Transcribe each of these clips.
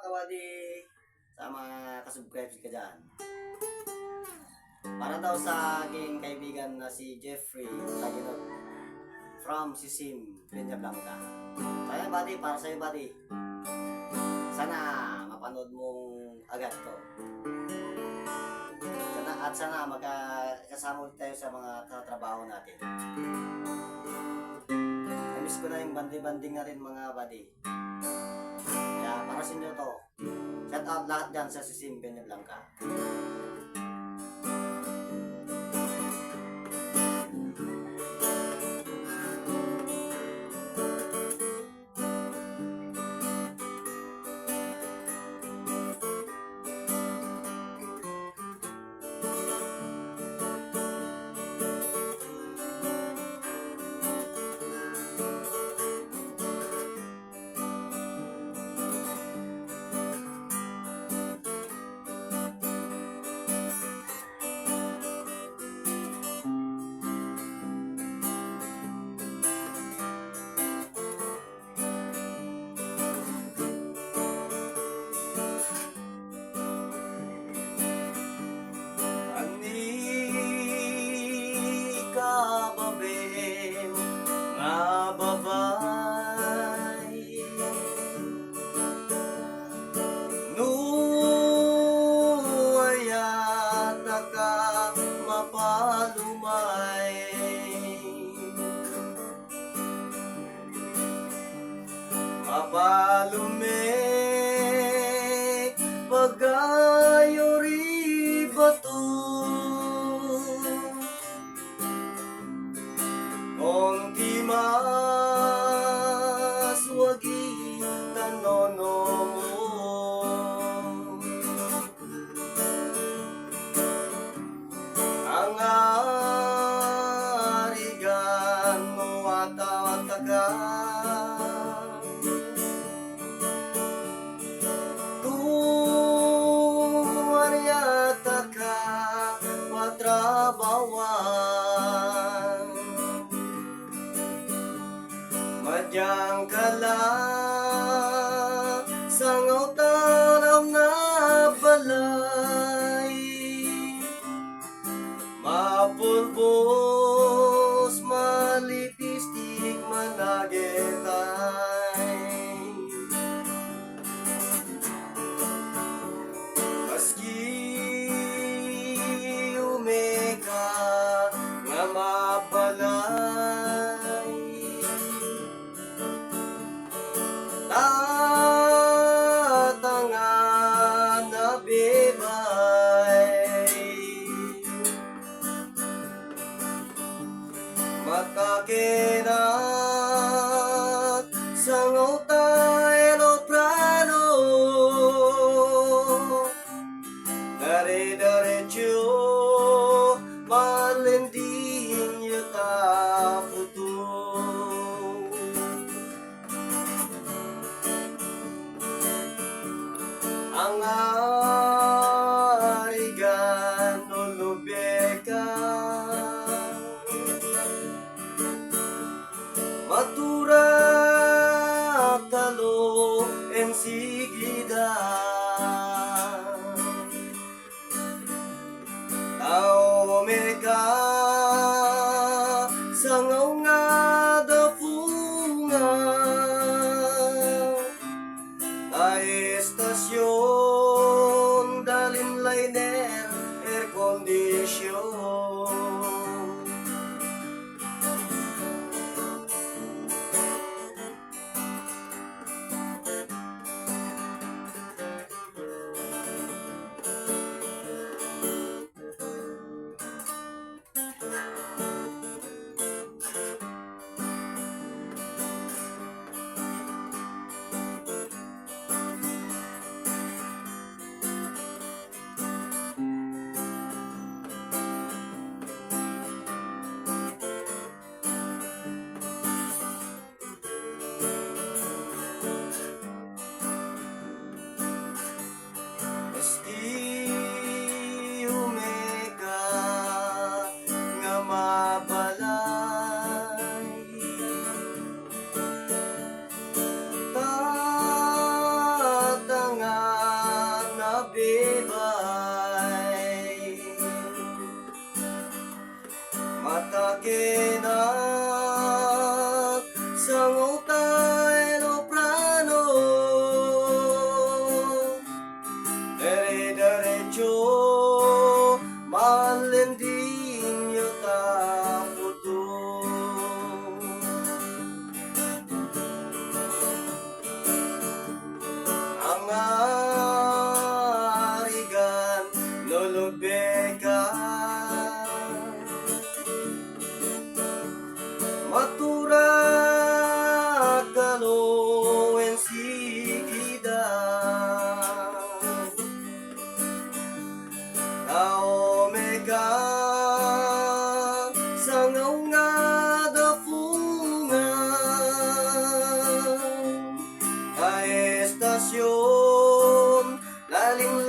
kabady, sa mga kasubscribe ka dyan. Para daw sa aking kaibigan na si Jeffrey Taginot from Sisim, Peñablanca. Kaya buddy, para sa'yo buddy. Sana mapanood mong agad to. Sana magkasama ulit tayo sa mga trabaho natin. Namiss ko na yung banding-banding na rin mga buddy. Kaya para sa inyo to. Shout out lahat dyan sa Sisim, Peñablanca. Kababem nga babay nuayata ka mapalumay mapalume pagayori bato kung di mas wagi tanono mo ang arigan mo atawataga tuwaryata ka watrabawan madyang kala sa ngaw na balay mapulbos malipistik managetay maski umeka nga mabalay tatangan na bebay matakinat sa ngota aeroplano dare-darecho malending yuta puto ang arigan nulubeka matura talo ensigida tao meka sa ngaw nga dapunga estasyon dalin liner air condition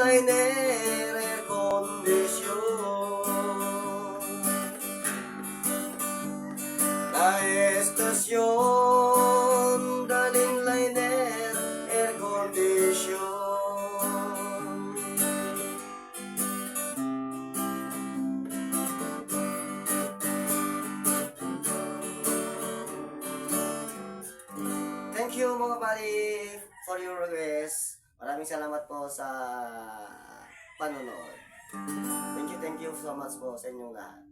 liner, air condition. La estasyon, daling liner, air condition. Thank you mga buddy for your request. Maraming salamat po sa panonood. Thank you so much po sa inyong lahat.